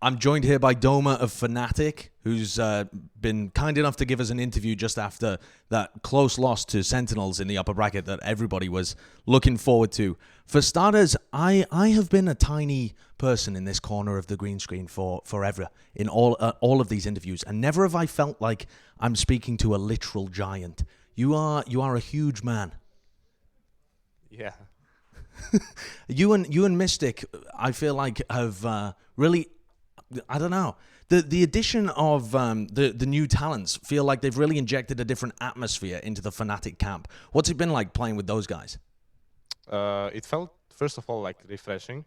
I'm joined here by Doma of Fnatic, who's been kind enough to give us an interview just after that close loss to Sentinels in the upper bracket that everybody was looking forward to. For starters, I have been a tiny person in this corner of the green screen for forever in all of these interviews, and never have I felt like I'm speaking to a literal giant. You are a huge man. Yeah. You and Mystic, I feel like have really, I don't know. The addition of the new talents feel like they've really injected a different atmosphere into the Fnatic camp. What's it been like playing with those guys? It felt, first of all, like refreshing.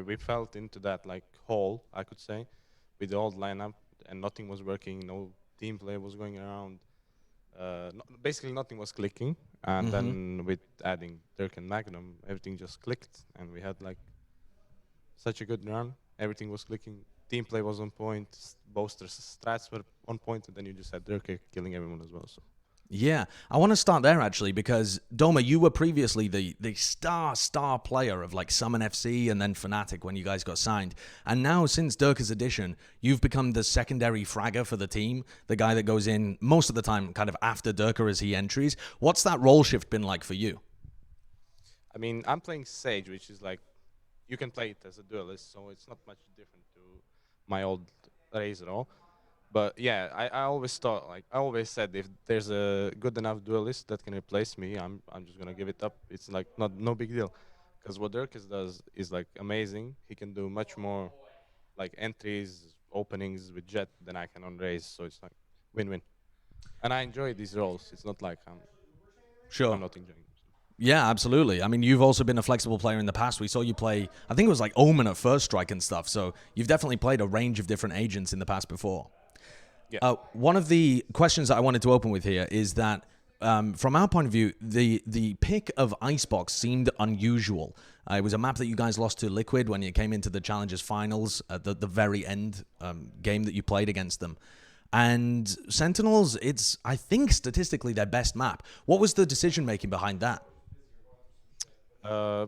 We felt into that like hole, I could say, with the old lineup, and nothing was working. No team play was going around. Basically, nothing was clicking. And then with adding Dirk and Magnum, everything just clicked, and we had like such a good run. Everything was clicking. Team play was on point. Boasters' strats were on point, and then you just had Dirk killing everyone as well. So. Yeah, I want to start there actually because Doma, you were previously the star player of like Summon FC and then Fnatic when you guys got signed, and now since Durka's addition, you've become the secondary fragger for the team, the guy that goes in most of the time kind of after Durka as he entries. What's that role shift been like for you? I mean, I'm playing Sage, which is like, you can play it as a duelist, so it's not much different to my old Raze role. But yeah, I always thought, like, I always said, if there's a good enough duelist that can replace me, I'm just gonna give it up. It's like no big deal, because what Dirkus does is like amazing. He can do much more, like entries, openings with Jet than I can on Raze. So it's like win-win, and I enjoy these roles. It's not like I'm Sure. not enjoying them. Yeah, absolutely. I mean, you've also been a flexible player in the past. We saw you play, I think it was like Omen at First Strike and stuff. So you've definitely played a range of different agents in the past before. Yeah. One of the questions that I wanted to open with here is that, from our point of view, the pick of Icebox seemed unusual. It was a map that you guys lost to Liquid when you came into the Challengers finals at the very end game that you played against them. And Sentinels, it's, I think, statistically their best map. What was the decision making behind that? Uh,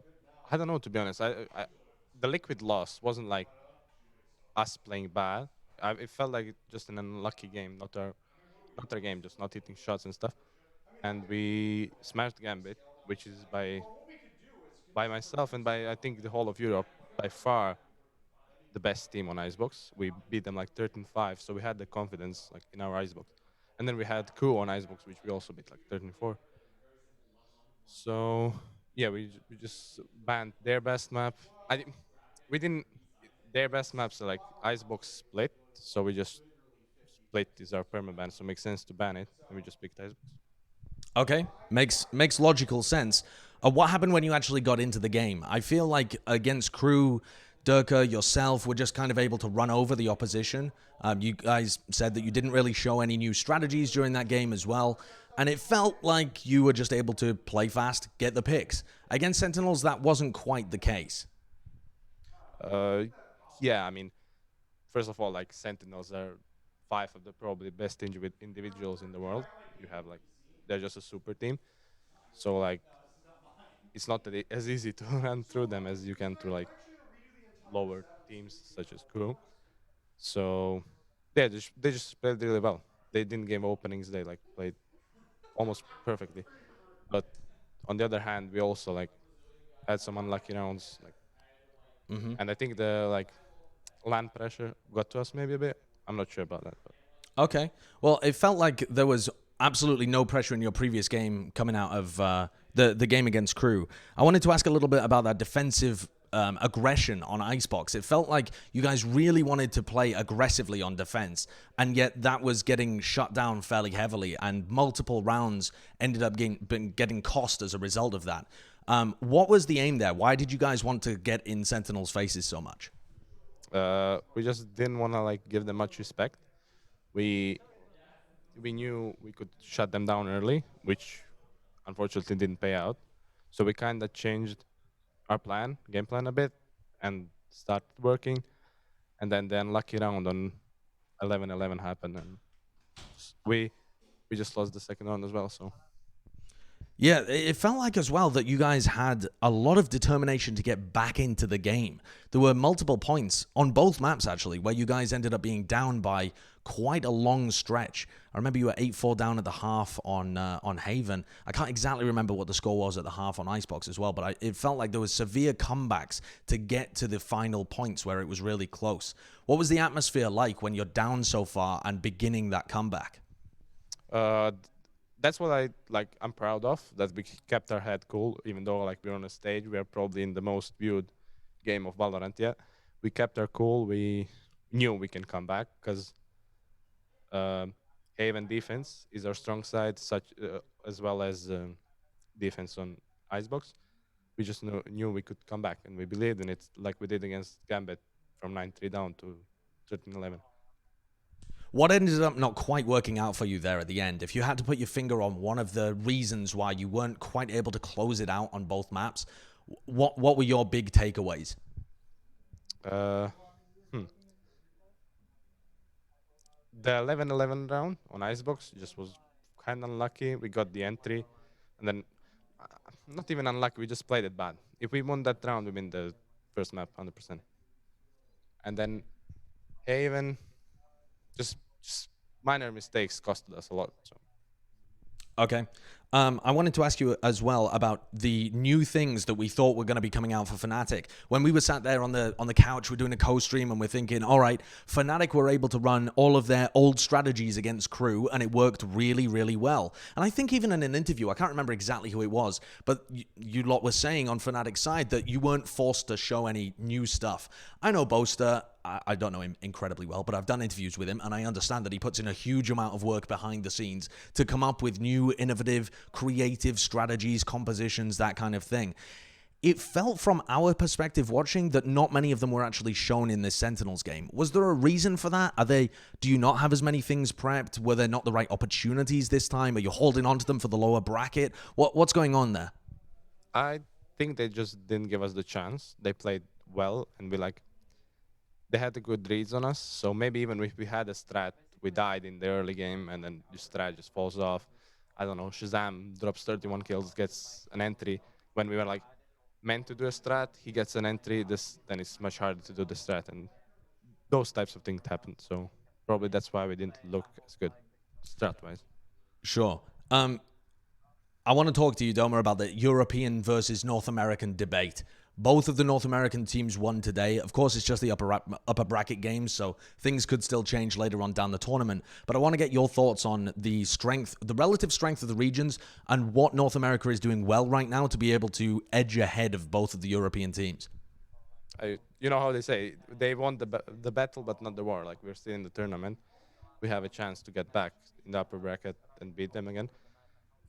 I don't know, to be honest. The Liquid loss wasn't like us playing bad. It felt like just an unlucky game, not our game, just not hitting shots and stuff. And we smashed Gambit, which is by myself and by I think the whole of Europe by far the best team on Icebox. We beat them like 13-5, so we had the confidence like in our Icebox. And then we had Crew on Icebox, which we also beat like 13-4. So yeah, we just banned their best map. We didn't. Their best maps are like Icebox split, so we just split is our perma ban, so it makes sense to ban it, and we just picked Icebox. Okay, makes logical sense. What happened when you actually got into the game? I feel like against Crew, Durka, yourself were just kind of able to run over the opposition. You guys said that you didn't really show any new strategies during that game as well, and it felt like you were just able to play fast, get the picks. Against Sentinels, that wasn't quite the case. Uh, yeah, I mean, first of all, like Sentinels are five of the probably best individuals in the world. You have like they're just a super team, so like it's not as easy to run through them as you can through like lower teams such as Crew. So yeah, they just played really well. They didn't game openings. They like played almost perfectly. But on the other hand, we also like had some unlucky rounds. Like, and I think the like land pressure got to us maybe a bit. I'm not sure about that. But Okay. Well, it felt like there was absolutely no pressure in your previous game coming out of the game against Crew. I wanted to ask a little bit about that defensive aggression on Icebox. It felt like you guys really wanted to play aggressively on defense, and yet that was getting shut down fairly heavily, and multiple rounds ended up getting cost as a result of that. What was the aim there? Why did you guys want to get in Sentinels' faces so much? we just didn't want to like give them much respect. We we knew we could shut them down early, which unfortunately didn't pay out. So we kind of changed our game plan a bit, and started working. And then the unlucky round on 11-11 happened, and we we just lost the second round as well. So Yeah, it felt like as well that you guys had a lot of determination to get back into the game. There were multiple points on both maps, actually, where you guys ended up being down by quite a long stretch. I remember you were 8-4 down at the half on Haven. I can't exactly remember what the score was at the half on Icebox as well, but it felt like there was severe comebacks to get to the final points where it was really close. What was the atmosphere like when you're down so far and beginning that comeback? Uh, that's what I'm proud of, that we kept our head cool, even though like we're on a stage, we are probably in the most viewed game of Valorant yet. We kept our cool. We knew we can come back because um, Haven defense is our strong side, such as well as defense on Icebox. We just knew we could come back, and we believed in it, like we did against Gambit from 9-3 down to 13-11. What ended up not quite working out for you there at the end? If you had to put your finger on one of the reasons why you weren't quite able to close it out on both maps, what were your big takeaways? Uh, hmm. The 11-11 round on Icebox just was kind of unlucky. We got the entry, and then uh, not even unlucky. We just played it bad. If we won that round, we win the first map 100%. And then Haven, just minor mistakes costed us a lot. So Okay. I wanted to ask you as well about the new things that we thought were going to be coming out for Fnatic. When we were sat there on the couch, we're doing a co-stream, and we're thinking, all right, Fnatic were able to run all of their old strategies against Crew, and it worked really, really well. And I think even in an interview, I can't remember exactly who it was, but you lot were saying on Fnatic's side that you weren't forced to show any new stuff. I know Boaster. I don't know him incredibly well, but I've done interviews with him, and I understand that he puts in a huge amount of work behind the scenes to come up with new, innovative, creative strategies, compositions, that kind of thing. It felt from our perspective watching that not many of them were actually shown in this Sentinels game. Was there a reason for that? Do you not have as many things prepped? Were there not the right opportunities this time? Are you holding on to them for the lower bracket? What's going on there? I think they just didn't give us the chance. They played well, and they had the good reads on us. So maybe even if we had a strat, we died in the early game, and then the strat just falls off. I don't know. Shazam drops 31 kills, gets an entry. When we were like meant to do a strat, he gets an entry. Then it's much harder to do the strat, and those types of things happened. So probably that's why we didn't look as good strat-wise. Sure. I want to talk to you, Doma, about the European versus North American debate. Both of the North American teams won today. Of course, it's just the upper bracket games, so things could still change later on down the tournament. But I want to get your thoughts on the relative strength of the regions, and what North America is doing well right now to be able to edge ahead of both of the European teams. You know how they say, they won the battle, but not the war. Like, we're still in the tournament. We have a chance to get back in the upper bracket and beat them again,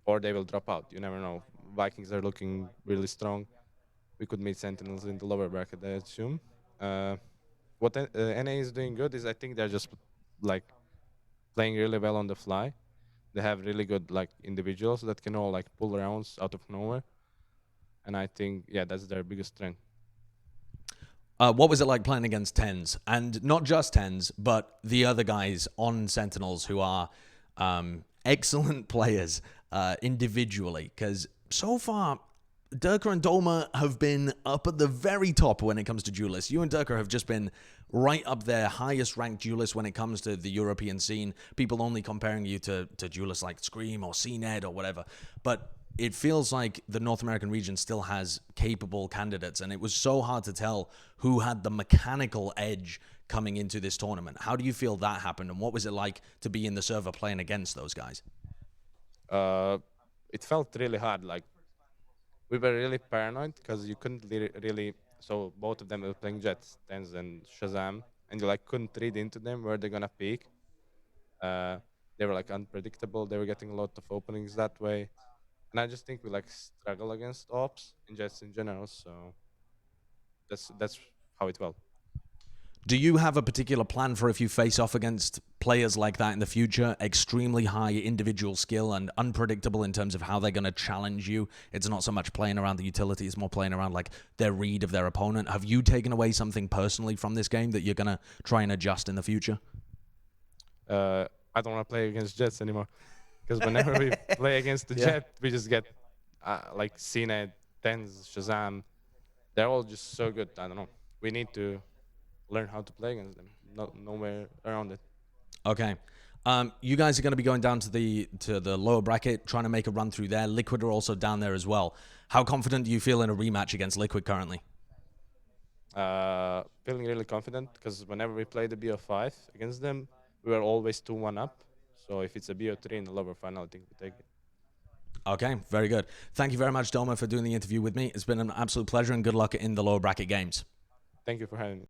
or they will drop out. You never know. Vikings are looking really strong. We could meet Sentinels in the lower bracket, I assume. What NA is doing good is, I think they're just like playing really well on the fly. They have really good like individuals that can all like pull rounds out of nowhere, and I think that's their biggest strength. What was it like playing against Tens? And not just Tens, but the other guys on Sentinels who are excellent players individually. Because so far, Durka and Doma have been up at the very top when it comes to duelists. You and Durka have just been right up there, highest ranked duelists when it comes to the European scene. People only comparing you to duelists like Scream or CNED or whatever. But it feels like the North American region still has capable candidates, and it was so hard to tell who had the mechanical edge coming into this tournament. How do you feel that happened, and what was it like to be in the server playing against those guys? It felt really hard. Like, we were really paranoid because you couldn't really. So both of them were playing Jets, Tens, and Shazam, and you like couldn't read into them where they're gonna peak. They were like unpredictable. They were getting a lot of openings that way. And I just think we like struggle against ops and Jets in general. So that's how it felt. Do you have a particular plan for if you face off against players like that in the future? Extremely high individual skill and unpredictable in terms of how they're going to challenge you. It's not so much playing around the utility, it's more playing around like their read of their opponent. Have you taken away something personally from this game that you're going to try and adjust in the future? I don't want to play against Jets anymore because whenever we play against the Jet, we just get like CNET, Tens, Shazam, they're all just so good. I don't know. We need to learn how to play against them. Nowhere around it. Okay. You guys are going to be going down to the lower bracket, trying to make a run through there. Liquid are also down there as well. How confident do you feel in a rematch against Liquid currently? Feeling really confident because whenever we play the BO5 against them, we are always 2-1 up. So if it's a BO3 in the lower final, I think we take it. Okay, very good. Thank you very much, Doma, for doing the interview with me. It's been an absolute pleasure and good luck in the lower bracket games. Thank you for having me.